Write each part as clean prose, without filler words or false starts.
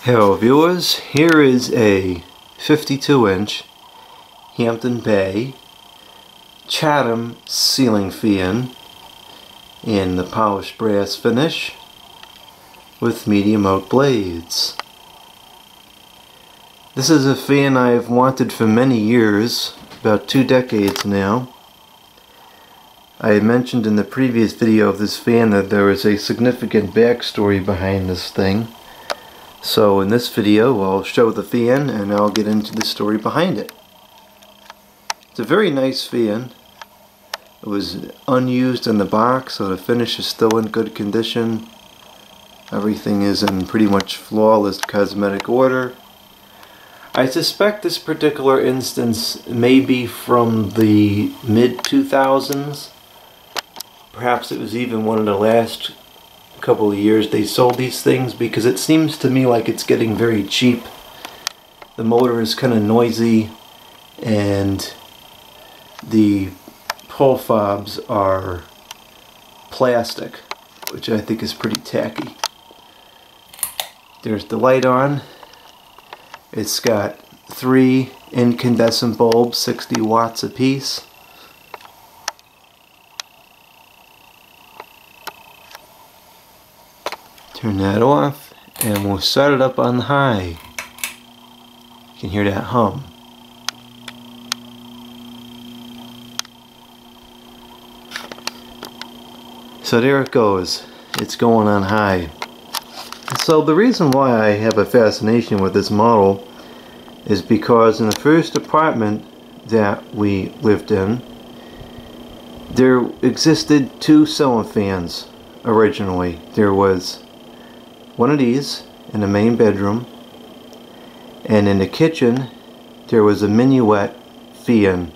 Hello viewers, here is a 52-inch Hampton Bay Chatham ceiling fan in the polished brass finish with medium oak blades. This is a fan I've wanted for many years, about 2 decades now. I mentioned in the previous video of this fan that there was a significant backstory behind this thing. So in this video I'll show the fan and I'll get into the story behind it. It's a very nice fan. It was unused in the box, so the finish is still in good condition. Everything is in pretty much flawless cosmetic order. I suspect this particular instance may be from the mid-2000s. Perhaps it was even one of the last couple of years they sold these things, because it seems to me like it's getting very cheap. The motor is kind of noisy and the pull fobs are plastic, which I think is pretty tacky. There's the light on. It's got 3 incandescent bulbs, 60 watts apiece. Turn that off and we'll start it up on high. You can hear that hum. So there it goes. It's going on high. So the reason why I have a fascination with this model is because in the first apartment that we lived in, there existed 2 ceiling fans originally. There was one of these in the main bedroom, and in the kitchen there was a minuet fan.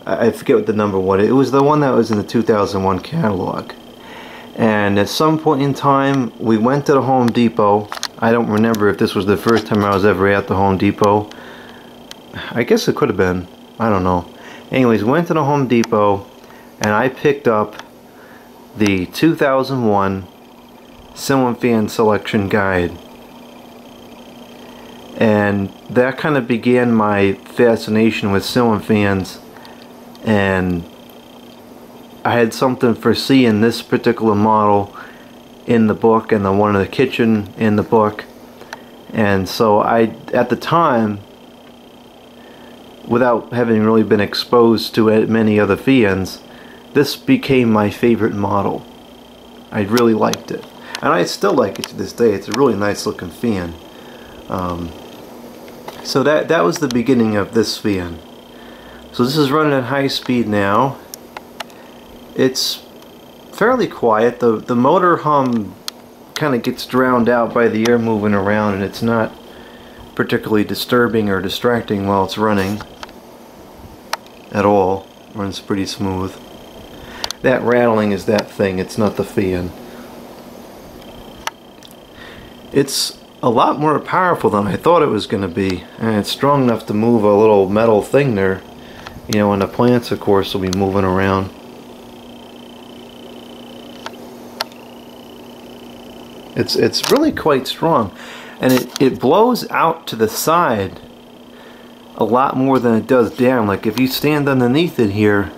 I forget what the number was. It was the one that was in the 2001 catalog. And at some point in time we went to the Home Depot. I don't remember if this was the first time I was ever at the Home Depot. I guess it could have been. I don't know. Anyways, went to the Home Depot and I picked up the 2001 ceiling fan selection guide, and that kind of began my fascination with ceiling fans. And I had something for seeing this particular model in the book and the one in the kitchen in the book, and so I, at the time, without having really been exposed to many other fans, this became my favorite model. I really liked it. And I still like it to this day. It's a really nice looking fan. So that was the beginning of this fan. So this is running at high speed now. It's fairly quiet. The motor hum kind of gets drowned out by the air moving around, and it's not particularly disturbing or distracting while it's running at all. It runs pretty smooth. That rattling is that thing. It's not the fan. It's a lot more powerful than I thought it was going to be, and it's strong enough to move a little metal thing there, you know, and the plants of course will be moving around. It's really quite strong, and it blows out to the side a lot more than it does down. Like if you stand underneath it here,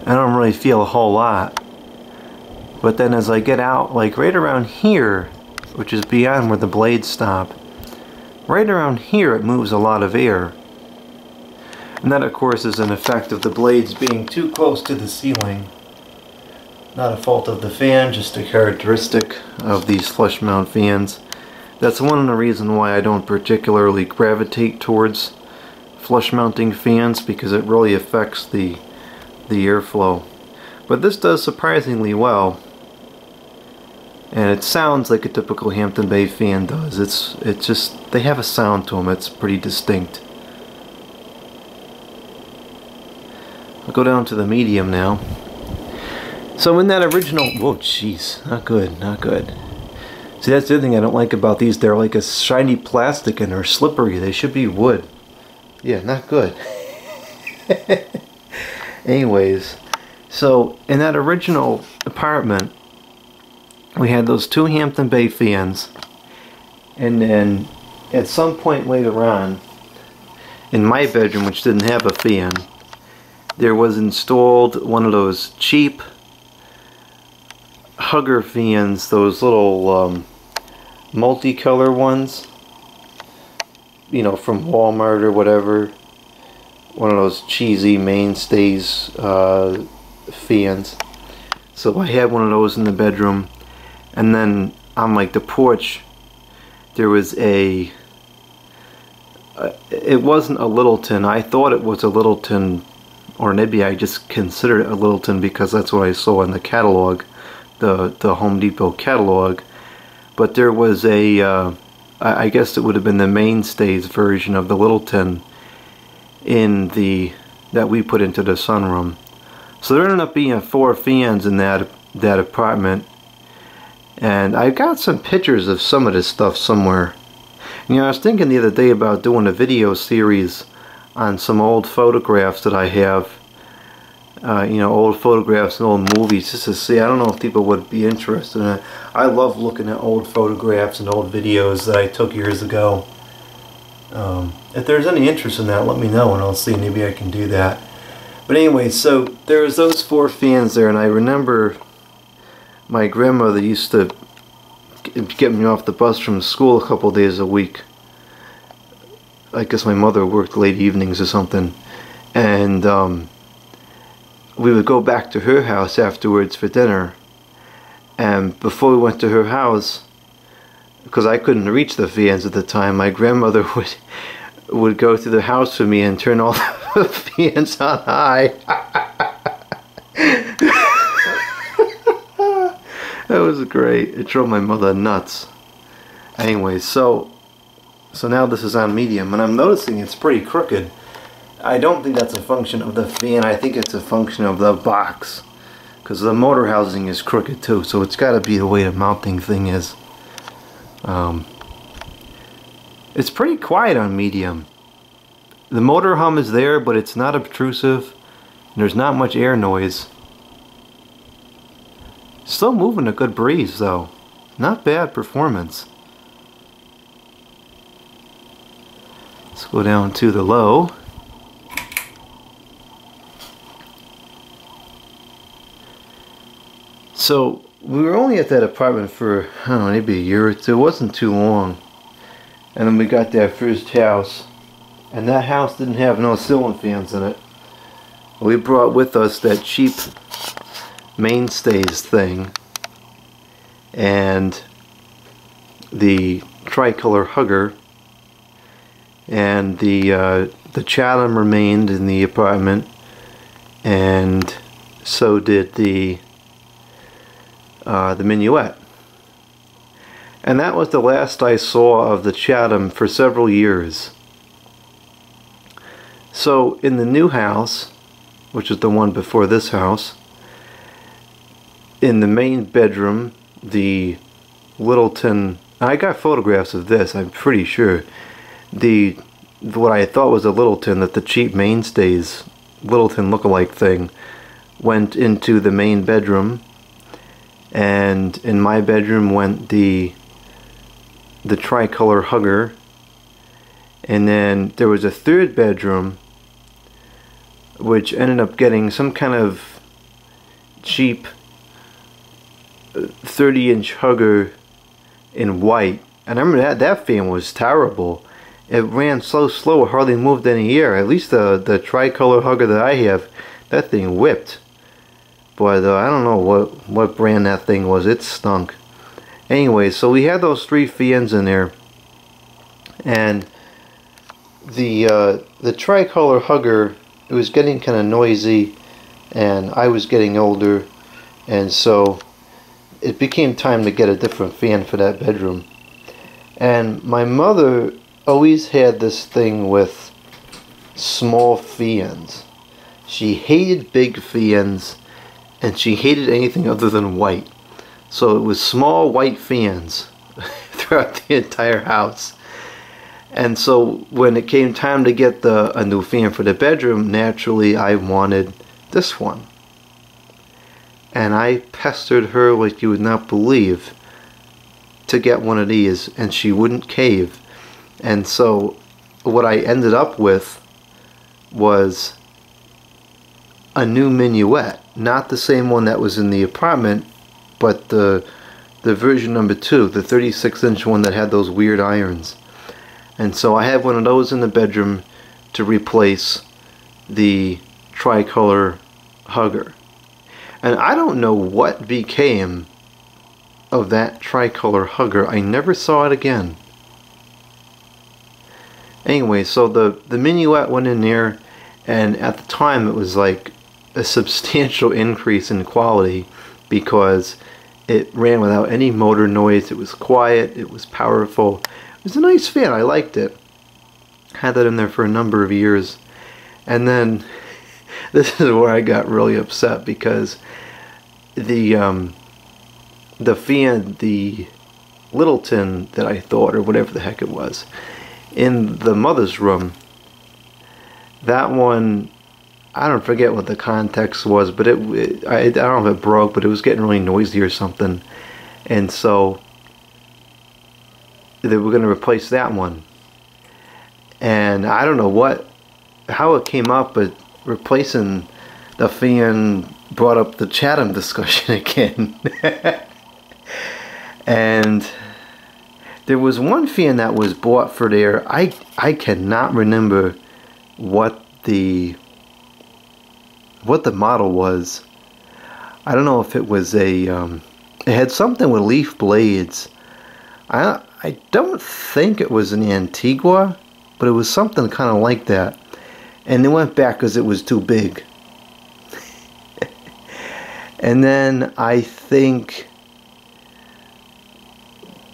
I don't really feel a whole lot, but then as I get out, like right around here, which is beyond where the blades stop, right around here it moves a lot of air. And that of course is an effect of the blades being too close to the ceiling. Not a fault of the fan, just a characteristic of these flush mount fans. That's one of the reasons why I don't particularly gravitate towards flush mounting fans, because it really affects the airflow. But this does surprisingly well. And it sounds like a typical Hampton Bay fan does. It's just, they have a sound to them. It's pretty distinct. I'll go down to the medium now. So in that original, whoa, jeez, not good, not good. See, that's the other thing I don't like about these. They're like a shiny plastic and they're slippery. They should be wood. Yeah, not good. Anyways, so in that original apartment, we had those 2 Hampton Bay fans, And then at some point later on, in my bedroom, which didn't have a fan, there was installed one of those cheap hugger fans, those little multicolor ones, you know, from Walmart or whatever. One of those cheesy mainstays fans. So I had one of those in the bedroom, and then on like the porch there was a it wasn't a Littleton. I thought it was a Littleton, or maybe I just considered it a Littleton because that's what I saw in the catalog, the Home Depot catalog. But there was a I guess it would have been the mainstays version of the Littleton in the that we put into the sunroom. So there ended up being 4 fans in that apartment, and I got some pictures of some of this stuff somewhere. You know, I was thinking the other day about doing a video series on some old photographs that I have, you know, old photographs and old movies, just to see. I don't know if people would be interested in it. I love looking at old photographs and old videos that I took years ago. If there's any interest in that, let me know and I'll see, maybe I can do that. But anyway, so there was those 4 fans there, and I remember my grandmother used to get me off the bus from school a couple days a week. I guess my mother worked late evenings or something, and we would go back to her house afterwards for dinner. And before we went to her house, because I couldn't reach the fans at the time, my grandmother would go through the house for me and turn all the fans on high. That was great. It drove my mother nuts. Anyway, so now this is on medium, and I'm noticing it's pretty crooked. I don't think that's a function of the fan. I think it's a function of the box, because the motor housing is crooked too, so it's got to be the way the mounting thing is. It's pretty quiet on medium. The motor hum is there, but it's not obtrusive, and there's not much air noise. Still moving a good breeze though. Not bad performance. Let's go down to the low. So we were only at that apartment for, I don't know, maybe a year or two. It wasn't too long. And then we got that first house, and that house didn't have no ceiling fans in it. We brought with us that cheap mainstays thing and the tricolor hugger, and the Chatham remained in the apartment, and so did the minuet. And that was the last I saw of the Chatham for several years. So in the new house, which is the one before this house, in the main bedroom, the Littleton, I got photographs of this, I'm pretty sure, what I thought was a Littleton, that the cheap mainstays Littleton lookalike thing went into the main bedroom, and in my bedroom went the tricolor hugger, and then there was a third bedroom which ended up getting some kind of cheap 30-inch hugger in white. And I remember that fan was terrible. It ran so slow, it hardly moved any air. At least the tricolor hugger that I have, that thing whipped. But I don't know what brand that thing was. It stunk. Anyway, so we had those 3 fans in there, and the tricolor hugger, it was getting kind of noisy, and I was getting older, and so it became time to get a different fan for that bedroom. And my mother always had this thing with small fans. She hated big fans, and she hated anything other than white. So it was small white fans throughout the entire house. And so when it came time to get a new fan for the bedroom, naturally I wanted this one. And I pestered her like you would not believe to get one of these, and she wouldn't cave. And so what I ended up with was a new minuet, not the same one that was in the apartment, but the version number 2, the 36-inch one that had those weird irons. And so I have one of those in the bedroom to replace the tricolor hugger. And I don't know what became of that tricolor hugger. I never saw it again. Anyway, so the minuet went in there, and at the time it was like a substantial increase in quality because it ran without any motor noise. It was quiet, it was powerful. It was a nice fan. I liked it. Had that in there for a number of years. And then this is where I got really upset, because the fan, the Littleton that I thought, or whatever the heck it was, in the mother's room, that one, I don't forget what the context was, but I don't know if it broke, but it was getting really noisy or something. And so they were going to replace that one. And I don't know how it came up, but replacing the fan brought up the Chatham discussion again. And there was one fan that was bought for there. I cannot remember what the model was. I don't know if it was it had something with leaf blades. I don't think it was an Antigua, but it was something kind of like that. And they went back because it was too big. And then I think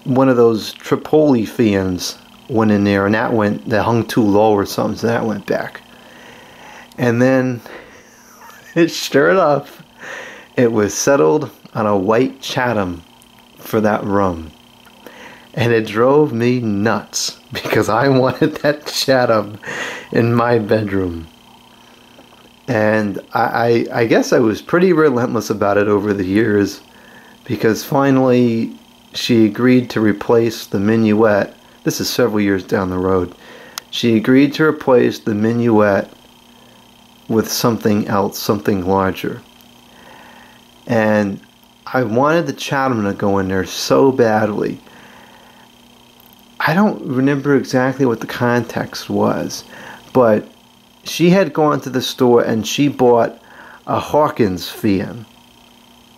one of those Tripoli fans went in there, and that hung too low or something, so that went back. And then sure enough, it was settled on a white Chatham for that room. And it drove me nuts because I wanted that Chatham in my bedroom. And I guess I was pretty relentless about it over the years, because finally she agreed to replace the minuet. This is several years down the road. She agreed to replace the minuet with something else, something larger. And I wanted the Chatham to go in there so badly. I don't remember exactly what the context was, but she had gone to the store and she bought a Hawkins fan,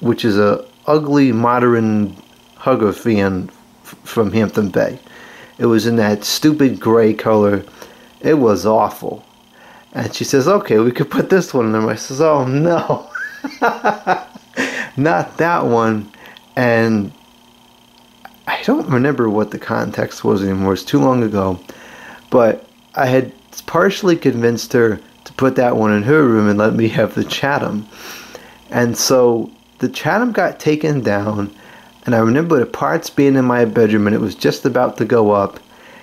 which is a ugly modern hugger fan from Hampton Bay. It was in that stupid gray color. It was awful. And she says, okay, we could put this one in there. I says, oh no, not that one. And I don't remember what the context was anymore. It's too long ago. But I had partially convinced her to put that one in her room and let me have the Chatham. And so the Chatham got taken down, and I remember the parts being in my bedroom, and it was just about to go up.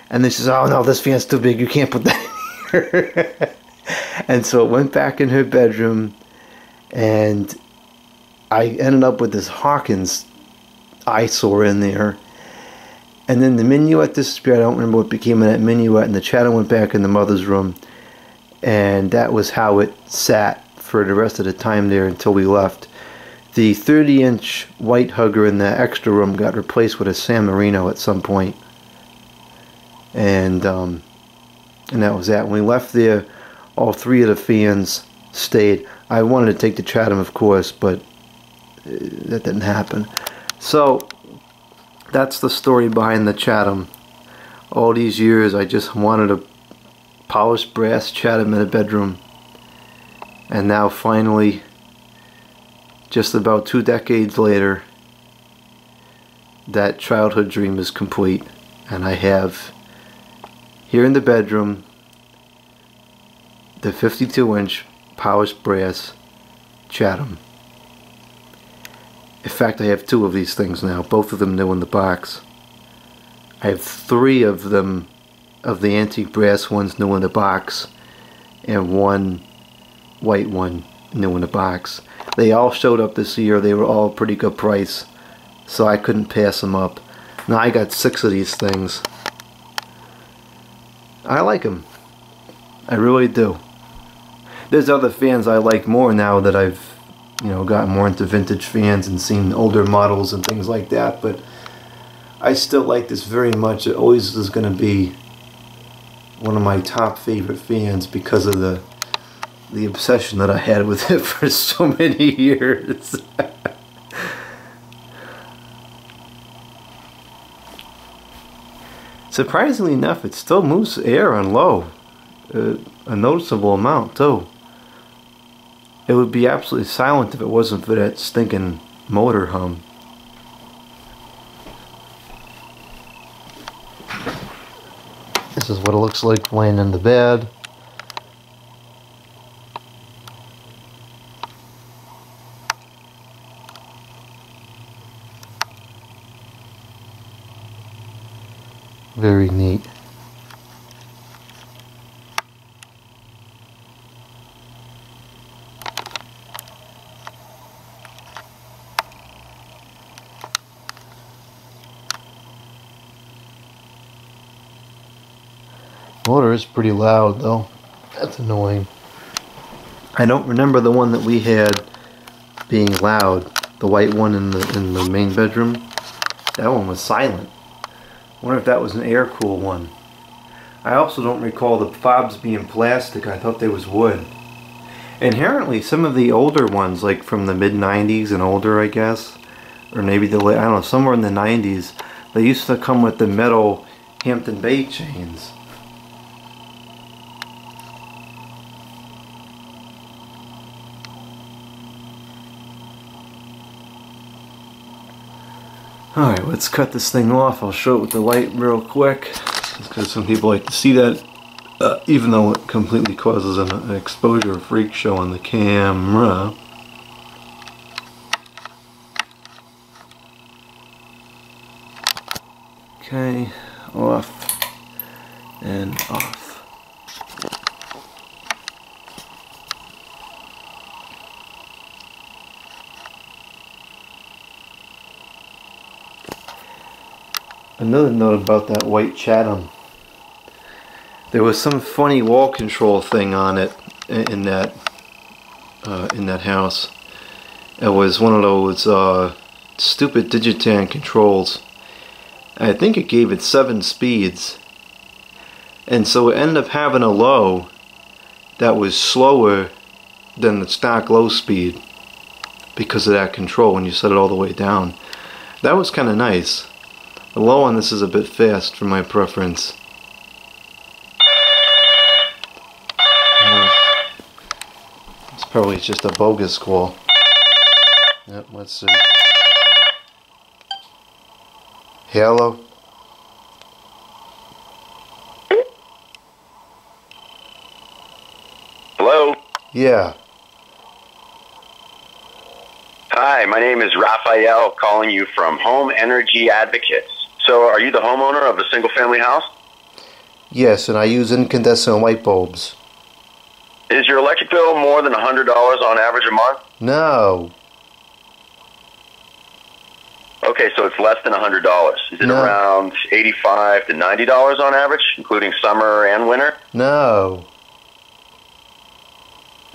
And then she says, oh no, this fan's too big, you can't put that in here. And so it went back in her bedroom, and I ended up with this Hawkins eyesore in there. And then the minuet disappeared. I don't remember what became of that minuet, and the Chatham went back in the mother's room. And that was how it sat for the rest of the time there until we left. The 30-inch white hugger in the extra room got replaced with a San Marino at some point. And that was that. When we left there, all three of the fans stayed. I wanted to take the Chatham, of course, but that didn't happen. So that's the story behind the Chatham. All these years I just wanted a polished brass Chatham in a bedroom, and now finally, just about 2 decades later, that childhood dream is complete, and I have here in the bedroom the 52-inch polished brass Chatham. In fact, I have 2 of these things now, both of them new in the box. I have 3 of them, of the antique brass ones, new in the box, and 1 white one new in the box. They all showed up this year. They were all pretty good price, so I couldn't pass them up. Now I got 6 of these things. I like them. I really do. There's other fans I like more now that I've, you know, gotten more into vintage fans and seen older models and things like that, but I still like this very much. It always is going to be one of my top favorite fans because of the obsession that I had with it for so many years. Surprisingly enough, it still moves air on low. A noticeable amount too. It would be absolutely silent if it wasn't for that stinking motor hum. This is what it looks like laying in the bed. Very neat. Motor is pretty loud though. That's annoying. I don't remember the one that we had being loud. The white one in the main bedroom. That one was silent. I wonder if that was an air-cooled one. I also don't recall the fobs being plastic. I thought they was wood. Inherently, some of the older ones, like from the mid-90s and older, I guess, or maybe the late, I don't know, somewhere in the 90s, they used to come with the metal Hampton Bay chains. Alright, let's cut this thing off. I'll show it with the light real quick, because some people like to see that, even though it completely causes an exposure freak show on the camera. Okay, off and off. Another note about that white Chatham. There was some funny wall control thing on it in that house. It was one of those stupid Digitan controls. I think it gave it 7 speeds, and so it ended up having a low that was slower than the stock low speed because of that control when you set it all the way down. That was kind of nice. The low on this is a bit fast for my preference. It's probably just a bogus call. Yep, let's see. Hello? Hello? Yeah. Hi, my name is Raphael, calling you from Home Energy Advocates. So, are you the homeowner of a single-family house? Yes, and I use incandescent light bulbs. Is your electric bill more than $100 on average a month? No. Okay, so it's less than $100. Is it around $85 to $90 on average, including summer and winter? No.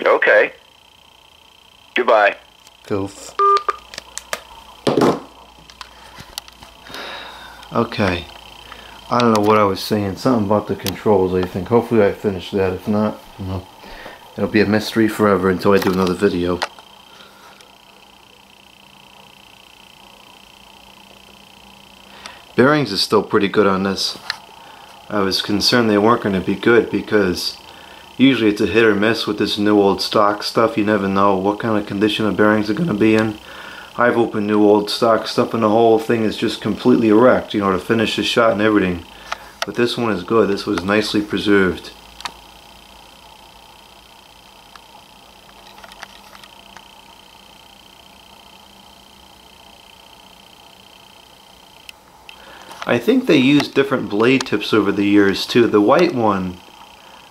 Okay. Goodbye. Goof. Okay. I don't know what I was saying. Something about the controls, I think. Hopefully I finished that. If not, you know, it'll be a mystery forever until I do another video. Bearings is still pretty good on this. I was concerned they weren't going to be good because usually it's a hit or miss with this new old stock stuff. You never know what kind of condition the bearings are going to be in. I've opened new old stock stuff and the whole thing is just completely wrecked, you know, to finish the shot and everything. But this one is good. This was nicely preserved. I think they used different blade tips over the years too. The white one,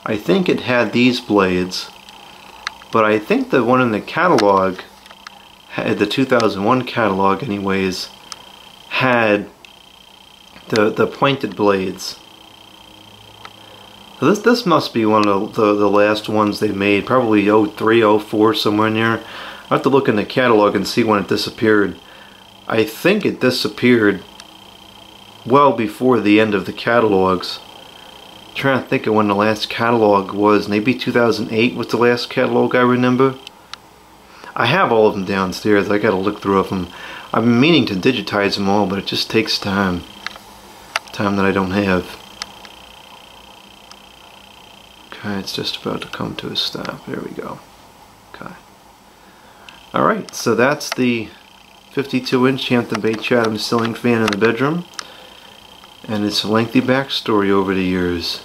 I think it had these blades, but I think the one in the catalog, the 2001 catalog anyways, had the pointed blades. So this must be one of the last ones they made, probably 03, 04, somewhere in there. I have to look in the catalog and see when it disappeared. I think it disappeared well before the end of the catalogs. I'm trying to think of when the last catalog was. Maybe 2008 was the last catalog I remember. I have all of them downstairs. I gotta look through them. I've been meaning to digitize them all, but it just takes time. Time that I don't have. Okay, it's just about to come to a stop. There we go. Okay. Alright, so that's the 52-inch Hampton Bay Chatham ceiling fan in the bedroom. And its a lengthy backstory over the years.